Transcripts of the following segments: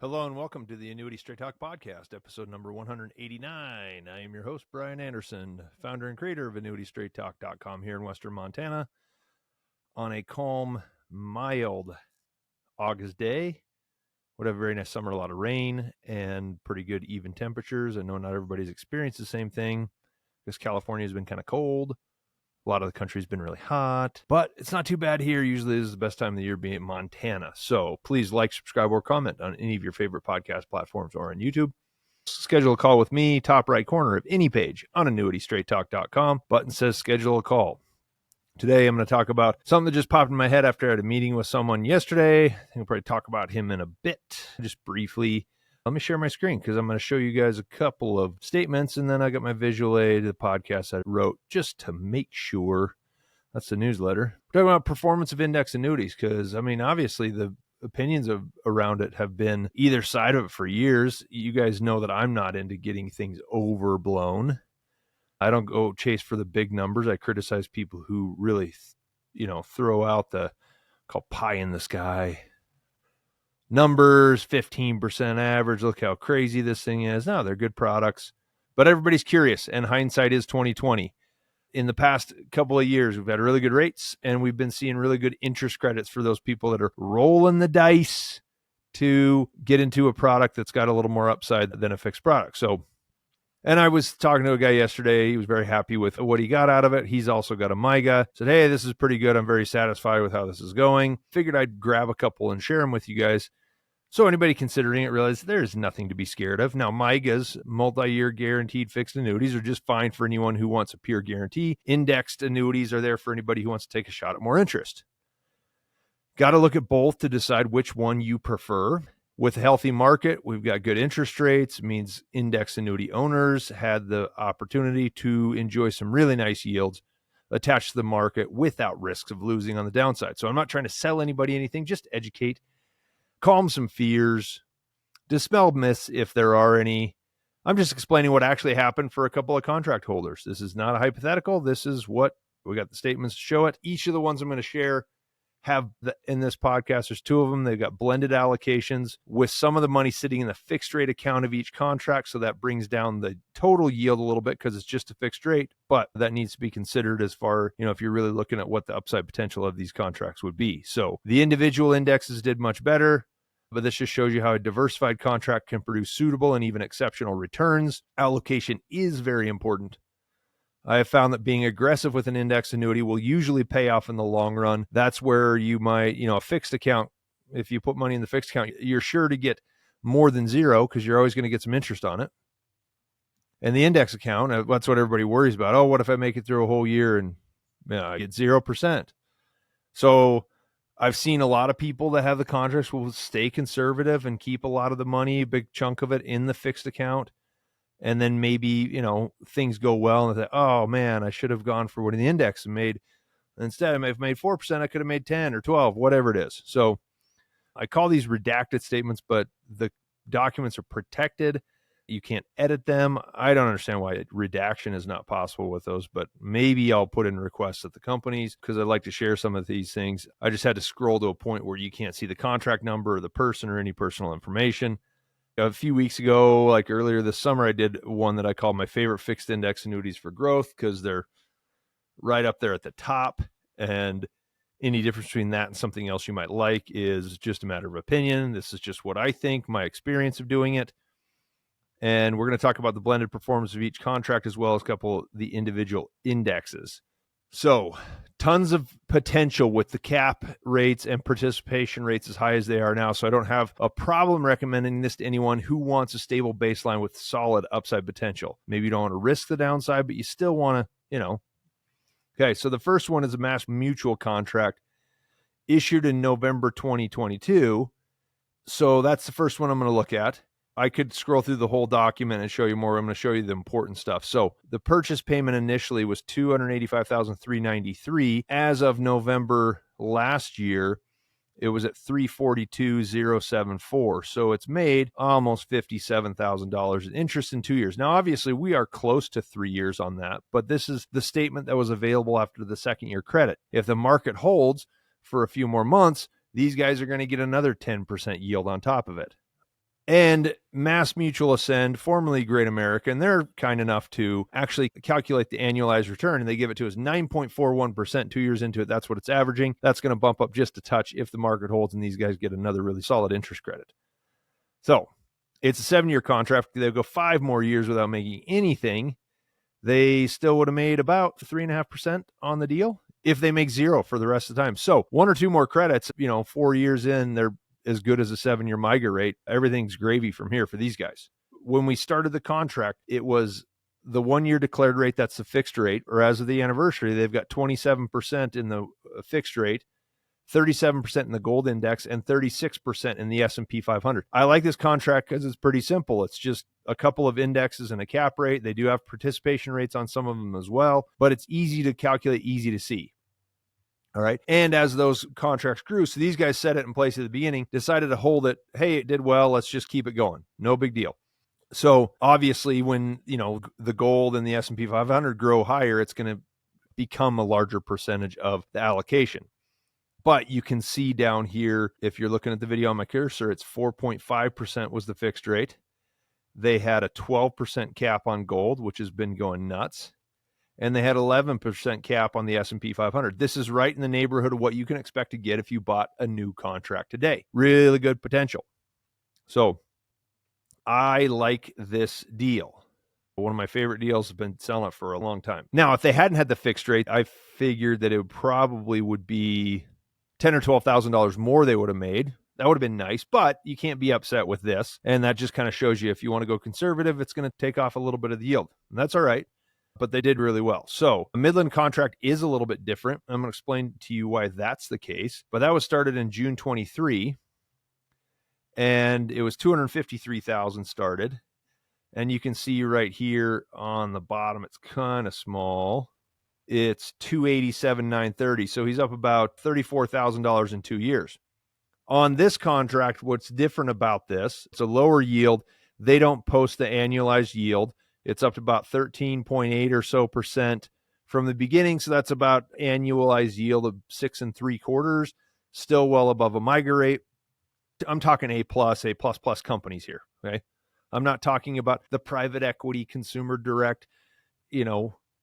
Hello and welcome to the AnnuityStraight Talk podcast, episode number 189. I am your host, Bryan Anderson, founder and creator of AnnuityStraightTalk.com here in Western Montana on a calm, mild August day. Would have a very nice summer, a lot of rain and pretty good even temperatures. I know not everybody's experienced the same thing because California has been kind of cold. A lot of the country's been really hot, but it's not too bad here. Usually this is the best time of the year being in Montana. So please like, subscribe, or comment on any of your favorite podcast platforms or on YouTube. Schedule a call with me, top right corner of any page on AnnuityStraightTalk.com. Button says schedule a call. Today I'm going to talk about something that just popped in my head after I had a meeting with someone yesterday. I think I'll probably talk about him in a bit, just briefly. Let me share my screen because I'm going to show you guys a couple of statements, and then I got my visual aid, the podcast I wrote just to make sure. That's the newsletter. We're talking about performance of index annuities because, I mean, obviously the opinions around it have been either side of it for years. You guys know that I'm not into getting things overblown. I don't go chase for the big numbers. I criticize people who really, throw out the called pie in the sky numbers, 15% average. Look how crazy this thing is. No, they're good products, but everybody's curious, and hindsight is 2020. In the past couple of years, we've had really good rates, and we've been seeing really good interest credits for those people that are rolling the dice to get into a product that's got a little more upside than a fixed product. So, and I was talking to a guy yesterday. He was very happy with what he got out of it. He's also got a MIGA. Said, hey, this is pretty good. I'm very satisfied with how this is going. Figured I'd grab a couple and share them with you guys. So anybody considering it realize there's nothing to be scared of. Now, MIGAs, multi-year guaranteed fixed annuities, are just fine for anyone who wants a pure guarantee. Indexed annuities are there for anybody who wants to take a shot at more interest. Got to look at both to decide which one you prefer. With a healthy market, we've got good interest rates. It means index annuity owners had the opportunity to enjoy some really nice yields attached to the market without risks of losing on the downside. So I'm not trying to sell anybody anything, just educate. Calm some fears, dispel myths if there are any. I'm just explaining what actually happened for a couple of contract holders. This is not a hypothetical. This is what we got the statements to show it. Each of the ones I'm going to share have in this podcast, there's two of them. They've got blended allocations with some of the money sitting in the fixed rate account of each contract. So that brings down the total yield a little bit because it's just a fixed rate, but that needs to be considered as far, if you're really looking at what the upside potential of these contracts would be. So the individual indexes did much better, but this just shows you how a diversified contract can produce suitable and even exceptional returns. Allocation is very important. I have found that being aggressive with an index annuity will usually pay off in the long run. That's where you might, a fixed account, if you put money in the fixed account, you're sure to get more than zero because you're always going to get some interest on it. And the index account, that's what everybody worries about. Oh, what if I make it through a whole year and I get 0%? So I've seen a lot of people that have the contracts will stay conservative and keep a lot of the money, a big chunk of it in the fixed account. And then maybe, things go well and they say, oh man, I should have gone for what in the index and made. Instead, I may have made 4%. I could have made 10 or 12, whatever it is. So I call these redacted statements, but the documents are protected. You can't edit them. I don't understand why redaction is not possible with those, but maybe I'll put in requests at the companies because I'd like to share some of these things. I just had to scroll to a point where you can't see the contract number or the person or any personal information. A few weeks ago, like earlier this summer, I did one that I called my favorite fixed index annuities for growth because they're right up there at the top. And any difference between that and something else you might like is just a matter of opinion. This is just what I think, my experience of doing it. And we're going to talk about the blended performance of each contract as well as a couple of the individual indexes. So tons of potential with the cap rates and participation rates as high as they are now. So I don't have a problem recommending this to anyone who wants a stable baseline with solid upside potential. Maybe you don't want to risk the downside, but you still want to, Okay, so the first one is a Mass Mutual contract issued in November 2022. So that's the first one I'm going to look at. I could scroll through the whole document and show you more. I'm going to show you the important stuff. So the purchase payment initially was $285,393. As of November last year, it was at $342,074. So it's made almost $57,000 in interest in 2 years. Now, obviously, we are close to 3 years on that, but this is the statement that was available after the second year credit. If the market holds for a few more months, these guys are going to get another 10% yield on top of it. And Mass Mutual Ascend, formerly Great American, they're kind enough to actually calculate the annualized return, and they give it to us 9.41% 2 years into it. That's what it's averaging. That's going to bump up just a touch if the market holds and these guys get another really solid interest credit. So it's a 7-year contract. They'll go 5 more years without making anything. They still would have made about 3.5% on the deal if they make zero for the rest of the time. So 1 or 2 more credits, 4 years in, they're as good as a 7-year MIGA rate. Everything's gravy from here for these guys. When we started the contract, it was the 1-year declared rate. That's the fixed rate, or as of the anniversary, they've got 27% in the fixed rate, 37% in the gold index, and 36% in the S&P 500. I like this contract because it's pretty simple. It's just a couple of indexes and a cap rate. They do have participation rates on some of them as well, but it's easy to calculate, easy to see. All right. And as those contracts grew, so these guys set it in place at the beginning, decided to hold it. Hey, it did well. Let's just keep it going. No big deal. So obviously when, the gold and the S&P 500 grow higher, it's going to become a larger percentage of the allocation. But you can see down here, if you're looking at the video on my cursor, it's 4.5% was the fixed rate. They had a 12% cap on gold, which has been going nuts. And they had 11% cap on the S&P 500. This is right in the neighborhood of what you can expect to get if you bought a new contract today. Really good potential. So I like this deal. One of my favorite deals. Has been selling it for a long time. Now, if they hadn't had the fixed rate, I figured that it probably would be $10,000 or $12,000 more they would have made. That would have been nice, but you can't be upset with this. And that just kind of shows you if you want to go conservative, it's going to take off a little bit of the yield. And that's all right. But they did really well. So a Midland contract is a little bit different. I'm going to explain to you why that's the case. But that was started in June 23, and it was 253,000 started. And you can see right here on the bottom, it's kind of small. It's 287,930. So he's up about $34,000 in 2 years. On this contract, what's different about this, it's a lower yield. They don't post the annualized yield. It's up to about 13.8 or so percent from the beginning. So that's about annualized yield of 6 3/4, still well above a MIGA rate. I'm talking A+, A++ companies here. Okay. I'm not talking about the private equity, consumer direct,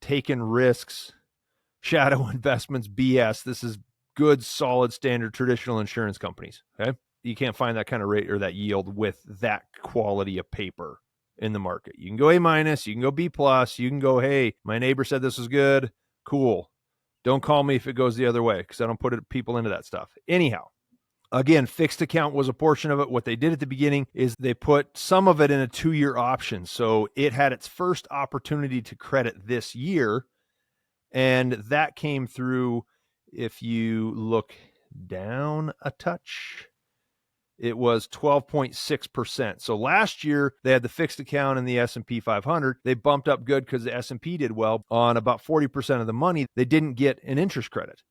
taking risks, shadow investments, BS. This is good, solid, standard, traditional insurance companies. Okay. You can't find that kind of rate or that yield with that quality of paper in the market. You can go A-, you can go B+, you can go, hey, my neighbor said this was good. Cool. Don't call me if it goes the other way because I don't put people into that stuff. Anyhow, again, fixed account was a portion of it. What they did at the beginning is they put some of it in a 2-year option. So it had its first opportunity to credit this year. And that came through, if you look down a touch, it was 12.6%. So last year they had the fixed account in the S&P 500. They bumped up good because the S&P did well on about 40% of the money. They didn't get an interest credit.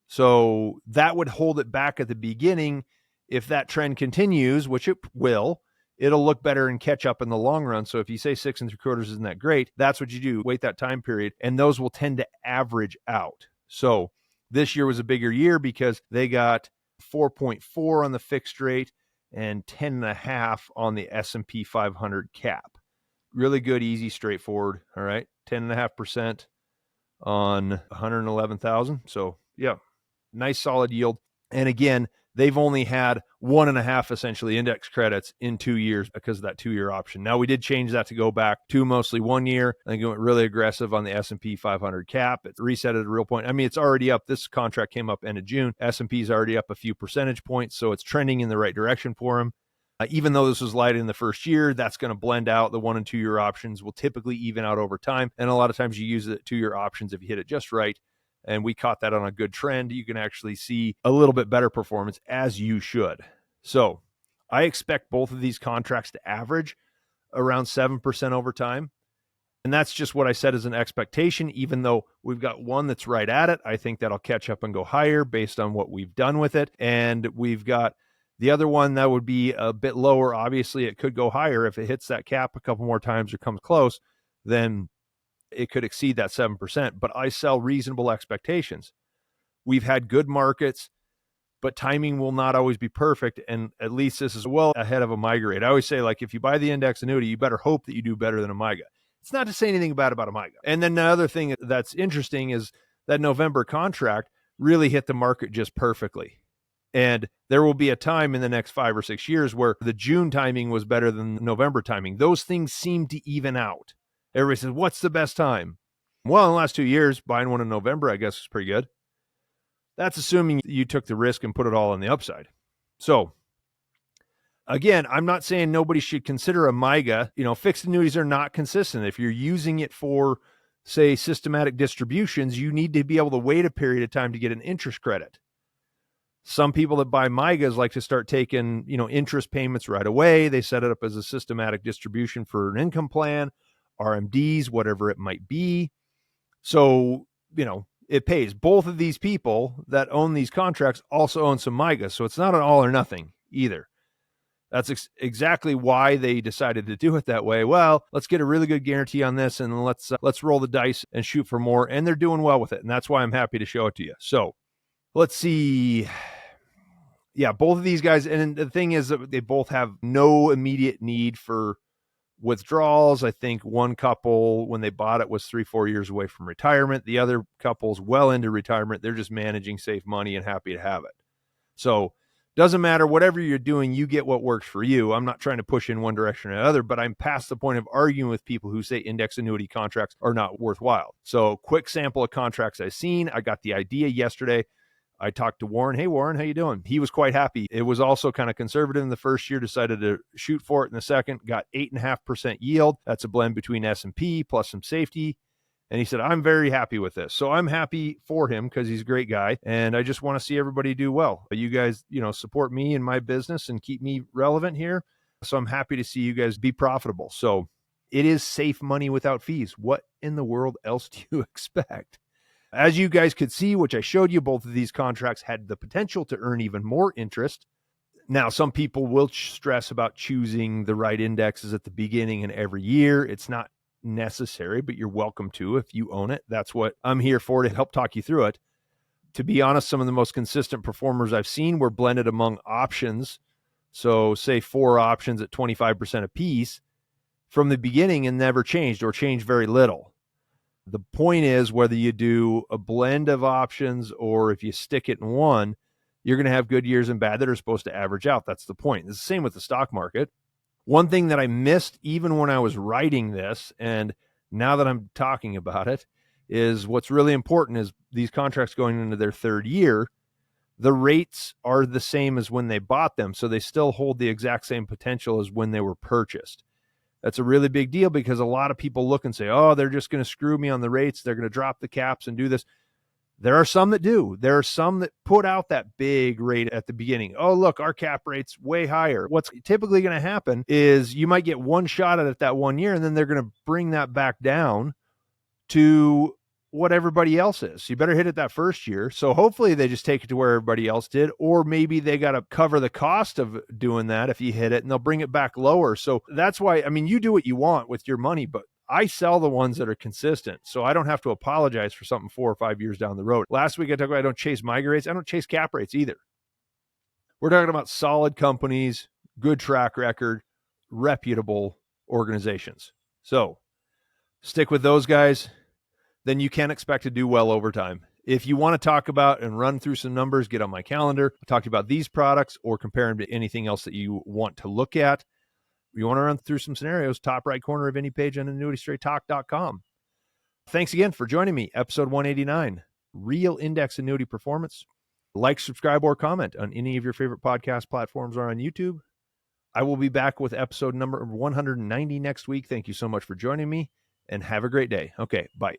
So that would hold it back at the beginning. If that trend continues, which it will, it'll look better and catch up in the long run. So if you say 6 3/4 isn't that great, that's what you do. Wait that time period, and those will tend to average out. So this year was a bigger year because they got 4.4 on the fixed rate and 10.5 on the S&P 500 cap. Really good, easy, straightforward. All right. 10.5% on 111,000. So yeah, nice solid yield. And again, they've only had 1.5 essentially index credits in 2 years because of that 2-year option. Now we did change that to go back to mostly 1 year. I think it went really aggressive on the S&P 500 cap. It reset at a real point. I mean, it's already up. This contract came up end of June. S&P is already up a few percentage points. So it's trending in the right direction for them. Even though this was light in the first year, that's going to blend out. The 1 and 2 year options will typically even out over time. And a lot of times you use the 2-year options if you hit it just right. And we caught that on a good trend. You can actually see a little bit better performance, as you should. So I expect both of these contracts to average around 7% over time. And that's just what I said as an expectation, even though we've got one that's right at it. I think that'll catch up and go higher based on what we've done with it. And we've got the other one that would be a bit lower. Obviously, it could go higher if it hits that cap a couple more times or comes close, then it could exceed that 7%, but I sell reasonable expectations. We've had good markets. but timing will not always be perfect. And at least this is well ahead of a MYGA rate. I always say, like, if you buy the index annuity, you better hope that you do better than a MYGA. It's not to say anything bad about a MYGA. And then the other thing that's interesting is that November contract really hit the market just perfectly. And there will be a time in the next 5 or 6 years where the June timing was better than the November timing. Those things seem to even out. Everybody says, what's the best time? Well, in the last 2 years, buying one in November, I guess, is pretty good. That's assuming you took the risk and put it all on the upside. So again, I'm not saying nobody should consider a MYGA. Fixed annuities are not consistent. If you're using it for, say, systematic distributions, you need to be able to wait a period of time to get an interest credit. Some people that buy MYGAs like to start taking, interest payments right away. They set it up as a systematic distribution for an income plan, RMDs, whatever it might be. So, it pays. Both of these people that own these contracts also own some MYGAs. So it's not an all or nothing either. That's exactly why they decided to do it that way. Well, let's get a really good guarantee on this and let's roll the dice and shoot for more. And they're doing well with it. And that's why I'm happy to show it to you. So let's see. Yeah, both of these guys. And the thing is that they both have no immediate need for withdrawals. I think one couple, when they bought it, was 3-4 years away from retirement. The other couple's well into retirement. They're just managing safe money and happy to have it. So doesn't matter, whatever you're doing, you get what works for you. I'm not trying to push in one direction or another, but I'm past the point of arguing with people who say index annuity contracts are not worthwhile. So quick sample of contracts I've seen. I got the idea yesterday. I talked to Warren. Hey, Warren, how you doing? He was quite happy. It was also kind of conservative in the first year, decided to shoot for it in the second, got 8.5% yield. That's a blend between S&P plus some safety. And he said, I'm very happy with this. So I'm happy for him because he's a great guy. And I just want to see everybody do well. You guys, support me and my business and keep me relevant here. So I'm happy to see you guys be profitable. So it is safe money without fees. What in the world else do you expect? As you guys could see, which I showed you, both of these contracts had the potential to earn even more interest. Now, some people will stress about choosing the right indexes at the beginning and every year. It's not necessary, but you're welcome to if you own it. That's what I'm here for, to help talk you through it. To be honest, some of the most consistent performers I've seen were blended among options. So say 4 options at 25% apiece from the beginning and never changed or changed very little. The point is, whether you do a blend of options or if you stick it in one, you're going to have good years and bad that are supposed to average out. That's the point. It's the same with the stock market. One thing that I missed even when I was writing this, and now that I'm talking about it, is what's really important is these contracts going into their 3rd year, the rates are the same as when they bought them. So they still hold the exact same potential as when they were purchased. That's a really big deal because a lot of people look and say, oh, they're just going to screw me on the rates. They're going to drop the caps and do this. There are some that do. There are some that put out that big rate at the beginning. Oh, look, our cap rate's way higher. What's typically going to happen is you might get one shot at it that 1 year, and then they're going to bring that back down to what everybody else is. You better hit it that first year. So hopefully they just take it to where everybody else did, or maybe they got to cover the cost of doing that if you hit it, and they'll bring it back lower. So that's why, you do what you want with your money, but I sell the ones that are consistent. So I don't have to apologize for something 4 or 5 years down the road. Last week I talked about I don't chase MYGA rates. I don't chase cap rates either. We're talking about solid companies, good track record, reputable organizations. So stick with those guys. Then you can expect to do well over time. If you want to talk about and run through some numbers, get on my calendar. I'll talk to you about these products or compare them to anything else that you want to look at. You want to run through some scenarios, top right corner of any page on AnnuityStraightTalk.com. Thanks again for joining me. Episode 189, Real Index Annuity Performance. Like, subscribe, or comment on any of your favorite podcast platforms or on YouTube. I will be back with episode number 190 next week. Thank you so much for joining me, and have a great day. Okay, bye.